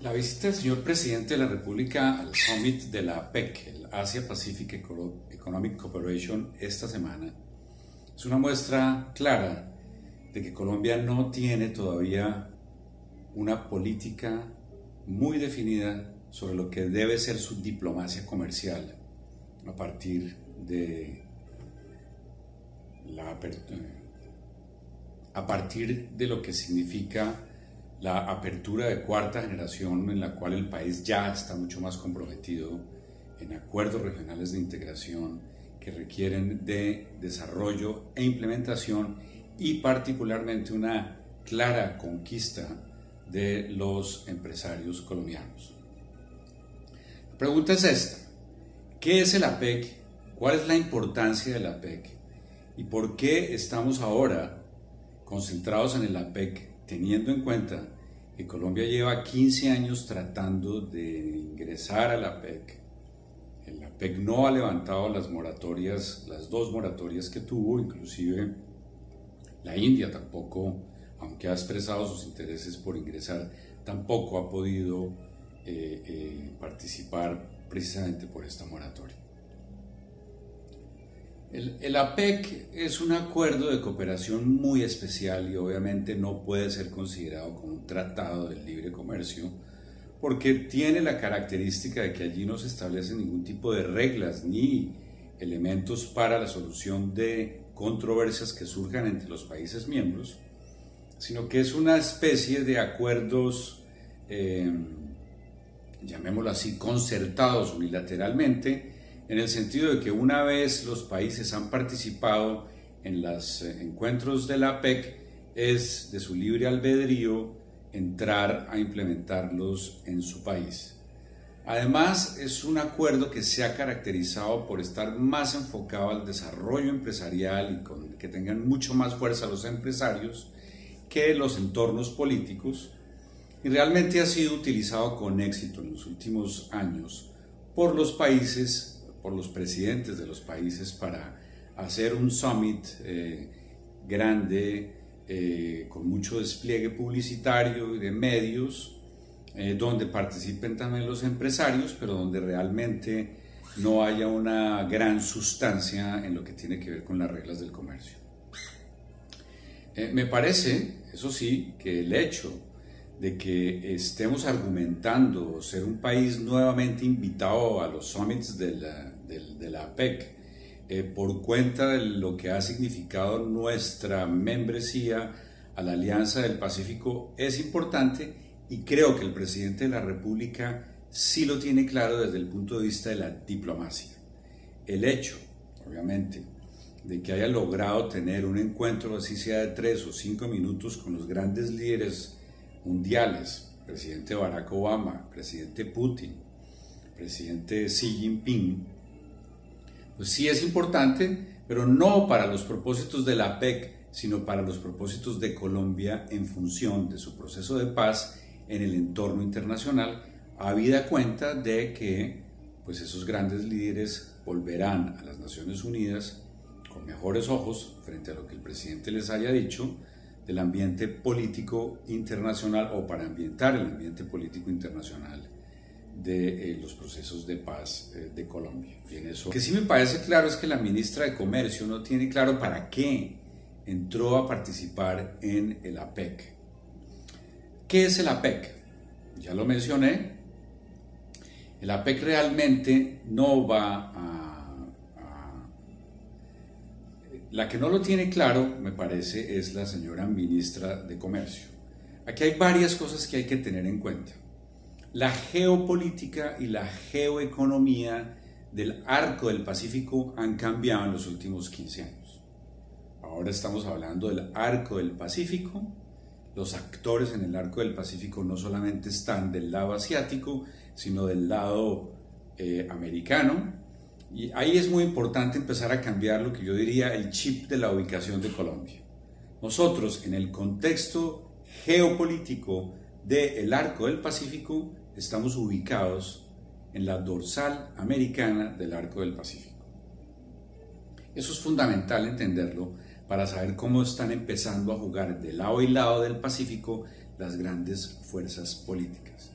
La visita del señor presidente de la República al Summit de la APEC, el Asia Pacific Economic Cooperation, esta semana, es una muestra clara de que Colombia no tiene todavía una política muy definida sobre lo que debe ser su diplomacia comercial a partir de lo que significa la apertura de cuarta generación, en la cual el país ya está mucho más comprometido en acuerdos regionales de integración que requieren de desarrollo e implementación y particularmente una clara conquista de los empresarios colombianos. La pregunta es esta: ¿qué es el APEC? ¿Cuál es la importancia del APEC? ¿Y por qué estamos ahora concentrados en el APEC, teniendo en cuenta que Colombia lleva 15 años tratando de ingresar al APEC? El APEC no ha levantado las moratorias, las dos moratorias que tuvo, inclusive la India tampoco, aunque ha expresado sus intereses por ingresar, tampoco ha podido participar precisamente por esta moratoria. El APEC es un acuerdo de cooperación muy especial y obviamente no puede ser considerado como un tratado de libre comercio porque tiene la característica de que allí no se establecen ningún tipo de reglas ni elementos para la solución de controversias que surjan entre los países miembros, sino que es una especie de acuerdos, llamémoslo así, concertados unilateralmente, en el sentido de que una vez los países han participado en los encuentros de la APEC, es de su libre albedrío entrar a implementarlos en su país. Además, es un acuerdo que se ha caracterizado por estar más enfocado al desarrollo empresarial y que tengan mucho más fuerza los empresarios que los entornos políticos, y realmente ha sido utilizado con éxito en los últimos años por los países, por los presidentes de los países, para hacer un summit grande, con mucho despliegue publicitario y de medios, donde participen también los empresarios, pero donde realmente no haya una gran sustancia en lo que tiene que ver con las reglas del comercio. Me parece, eso sí, que el hecho de que estemos argumentando ser un país nuevamente invitado a los summits de la APEC por cuenta de lo que ha significado nuestra membresía a la Alianza del Pacífico es importante, y creo que el presidente de la República sí lo tiene claro desde el punto de vista de la diplomacia. El hecho, obviamente, de que haya logrado tener un encuentro, así sea de 3 o 5 minutos, con los grandes líderes mundiales, presidente Barack Obama, presidente Putin, presidente Xi Jinping, pues sí es importante, pero no para los propósitos de la APEC, sino para los propósitos de Colombia en función de su proceso de paz en el entorno internacional, habida cuenta de que pues esos grandes líderes volverán a las Naciones Unidas con mejores ojos frente a lo que el presidente les haya dicho del ambiente político internacional, o para ambientar el ambiente político internacional de los procesos de paz de Colombia. Bien, eso. Lo que sí me parece claro es que la ministra de Comercio no tiene claro para qué entró a participar en el APEC. ¿Qué es el APEC? Ya lo mencioné. El APEC realmente no va La que no lo tiene claro, me parece, es la señora ministra de Comercio. Aquí hay varias cosas que hay que tener en cuenta. La geopolítica y la geoeconomía del arco del Pacífico han cambiado en los últimos 15 años. Ahora estamos hablando del arco del Pacífico. Los actores en el arco del Pacífico no solamente están del lado asiático, sino del lado americano. Y ahí es muy importante empezar a cambiar lo que yo diría el chip de la ubicación de Colombia. Nosotros, en el contexto geopolítico del arco del Pacífico, estamos ubicados en la dorsal americana del arco del Pacífico. Eso es fundamental entenderlo para saber cómo están empezando a jugar de lado y lado del Pacífico las grandes fuerzas políticas.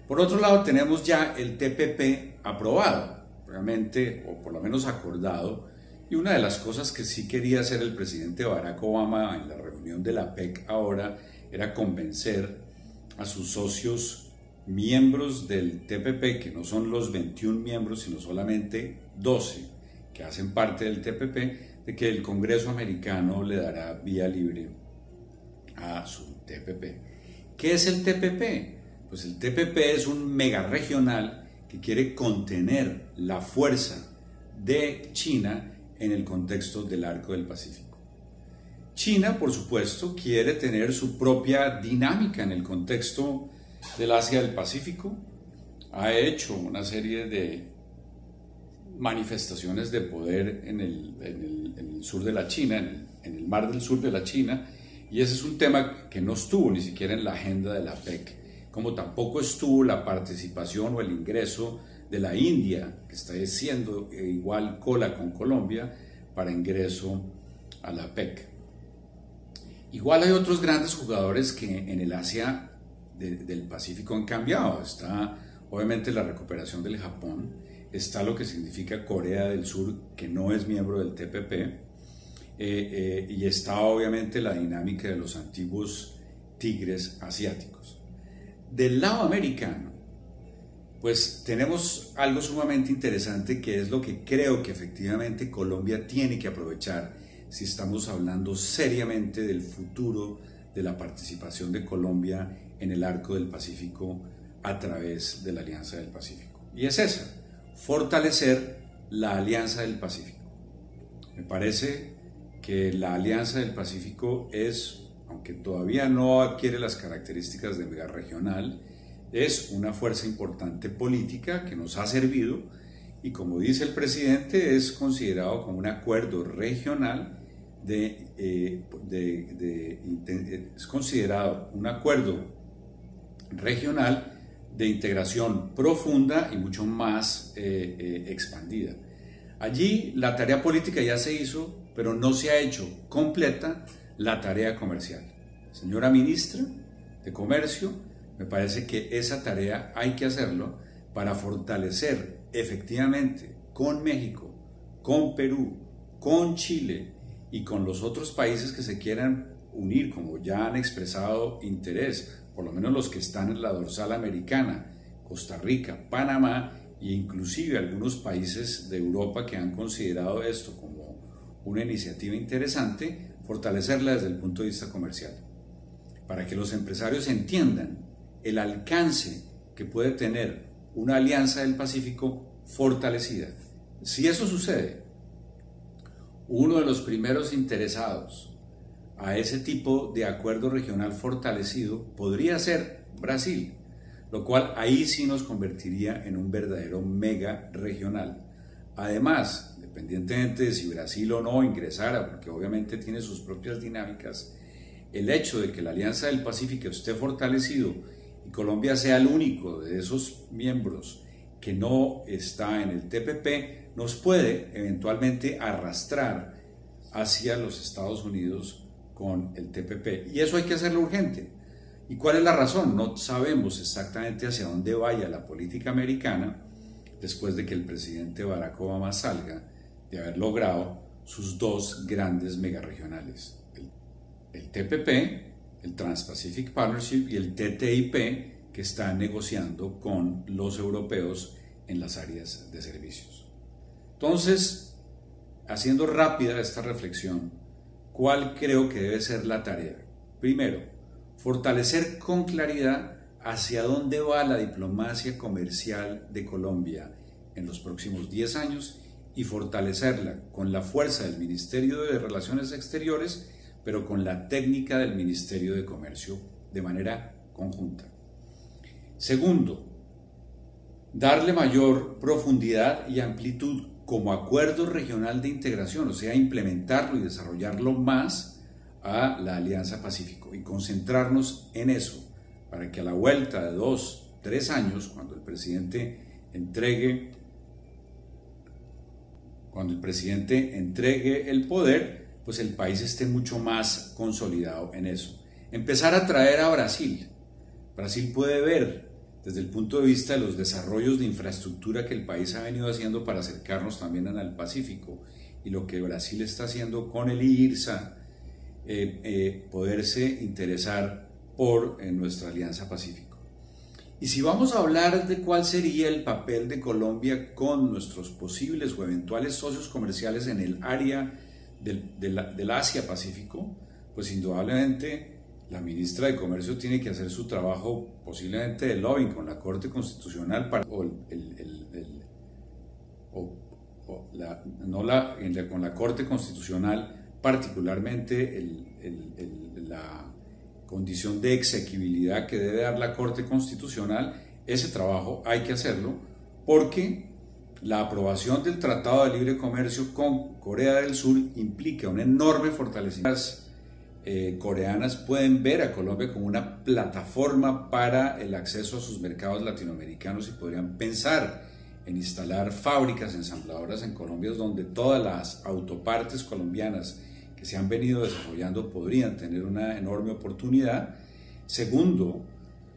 Por otro lado, tenemos ya el TPP aprobado, realmente, o por lo menos acordado, y una de las cosas que sí quería hacer el presidente Barack Obama en la reunión de la APEC ahora era convencer a sus socios miembros del TPP, que no son los 21 miembros, sino solamente 12 que hacen parte del TPP, de que el Congreso americano le dará vía libre a su TPP. ¿Qué es el TPP? Pues el TPP es un mega regional que quiere contener la fuerza de China en el contexto del Arco del Pacífico. China, por supuesto, quiere tener su propia dinámica en el contexto del Asia del Pacífico. Ha hecho una serie de manifestaciones de poder en el sur de la China, en el mar del sur de la China, y ese es un tema que no estuvo ni siquiera en la agenda de la APEC, como tampoco estuvo la participación o el ingreso de la India, que está haciendo igual cola con Colombia para ingreso a la APEC. Igual hay otros grandes jugadores que en el Asia del Pacífico han cambiado. Está obviamente la recuperación del Japón, está lo que significa Corea del Sur, que no es miembro del TPP, y está obviamente la dinámica de los antiguos tigres asiáticos. Del lado americano, pues tenemos algo sumamente interesante, que es lo que creo que efectivamente Colombia tiene que aprovechar si estamos hablando seriamente del futuro de la participación de Colombia en el Arco del Pacífico a través de la Alianza del Pacífico. Y es esa, fortalecer la Alianza del Pacífico. Me parece que la Alianza del Pacífico es, aunque todavía no adquiere las características de megarregional, es una fuerza importante política que nos ha servido, y como dice el presidente, es considerado como un acuerdo regional es considerado un acuerdo regional de integración profunda y mucho más expandida. Allí la tarea política ya se hizo, pero no se ha hecho completa la tarea comercial. Señora ministra de Comercio, me parece que esa tarea hay que hacerlo para fortalecer efectivamente con México, con Perú, con Chile y con los otros países que se quieran unir, como ya han expresado interés, por lo menos los que están en la dorsal americana, Costa Rica, Panamá e inclusive algunos países de Europa que han considerado esto como una iniciativa interesante, fortalecerla desde el punto de vista comercial, para que los empresarios entiendan el alcance que puede tener una alianza del Pacífico fortalecida. Si eso sucede, uno de los primeros interesados a ese tipo de acuerdo regional fortalecido podría ser Brasil, lo cual ahí sí nos convertiría en un verdadero mega regional. Además, independientemente de si Brasil o no ingresara, porque obviamente tiene sus propias dinámicas, el hecho de que la Alianza del Pacífico esté fortalecido y Colombia sea el único de esos miembros que no está en el TPP, nos puede eventualmente arrastrar hacia los Estados Unidos con el TPP. Y eso hay que hacerlo urgente. ¿Y cuál es la razón? No sabemos exactamente hacia dónde vaya la política americana después de que el presidente Barack Obama salga de haber logrado sus dos grandes megaregionales, el TPP, el Trans-Pacific Partnership, y el TTIP, que están negociando con los europeos en las áreas de servicios. Entonces, haciendo rápida esta reflexión, ¿cuál creo que debe ser la tarea? Primero, fortalecer con claridad hacia dónde va la diplomacia comercial de Colombia en los próximos 10 años y fortalecerla con la fuerza del Ministerio de Relaciones Exteriores, pero con la técnica del Ministerio de Comercio de manera conjunta. Segundo, darle mayor profundidad y amplitud como acuerdo regional de integración, o sea, implementarlo y desarrollarlo más a la Alianza Pacífico y concentrarnos en eso, para que a la vuelta de 2, 3 años, cuando el presidente entregue el poder, pues el país esté mucho más consolidado en eso. Empezar a traer a Brasil. Brasil puede ver desde el punto de vista de los desarrollos de infraestructura que el país ha venido haciendo para acercarnos también al Pacífico, y lo que Brasil está haciendo con el IRSA, poderse interesar por nuestra Alianza Pacífico. Y si vamos a hablar de cuál sería el papel de Colombia con nuestros posibles o eventuales socios comerciales en el área del Asia-Pacífico, pues indudablemente la ministra de Comercio tiene que hacer su trabajo posiblemente de lobbying con la Corte Constitucional con la Corte Constitucional, particularmente la condición de exequibilidad que debe dar la Corte Constitucional. Ese trabajo hay que hacerlo porque la aprobación del Tratado de Libre Comercio con Corea del Sur implica un enorme fortalecimiento. Las coreanas pueden ver a Colombia como una plataforma para el acceso a sus mercados latinoamericanos y podrían pensar en instalar fábricas ensambladoras en Colombia, donde todas las autopartes colombianas que se han venido desarrollando podrían tener una enorme oportunidad. Segundo,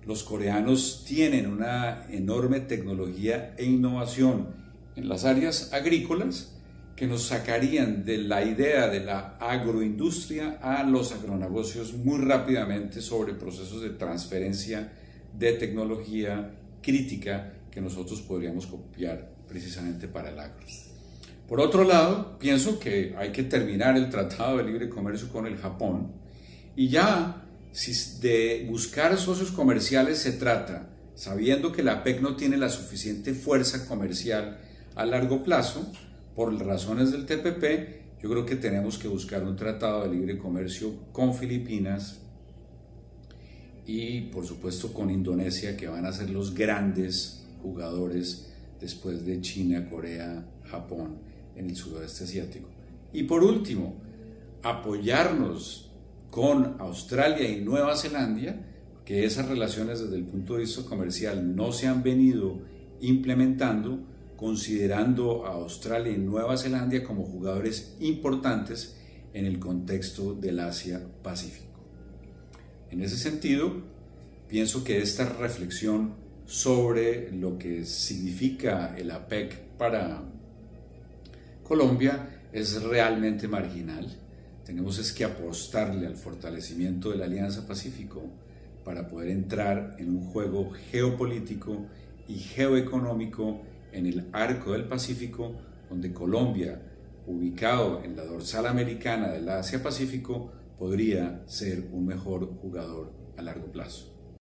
los coreanos tienen una enorme tecnología e innovación en las áreas agrícolas que nos sacarían de la idea de la agroindustria a los agronegocios muy rápidamente sobre procesos de transferencia de tecnología crítica que nosotros podríamos copiar precisamente para el agro. Por otro lado, pienso que hay que terminar el Tratado de Libre Comercio con el Japón, y ya si de buscar socios comerciales se trata, sabiendo que la APEC no tiene la suficiente fuerza comercial a largo plazo, por razones del TPP, yo creo que tenemos que buscar un tratado de libre comercio con Filipinas y por supuesto con Indonesia, que van a ser los grandes jugadores después de China, Corea, Japón en el suroeste asiático. Y por último, apoyarnos con Australia y Nueva Zelanda, que esas relaciones desde el punto de vista comercial no se han venido implementando, considerando a Australia y Nueva Zelanda como jugadores importantes en el contexto del Asia-Pacífico. En ese sentido, pienso que esta reflexión sobre lo que significa el APEC para Colombia es realmente marginal. Tenemos que apostarle al fortalecimiento de la Alianza Pacífico para poder entrar en un juego geopolítico y geoeconómico en el arco del Pacífico, donde Colombia, ubicado en la dorsal americana del Asia-Pacífico, podría ser un mejor jugador a largo plazo.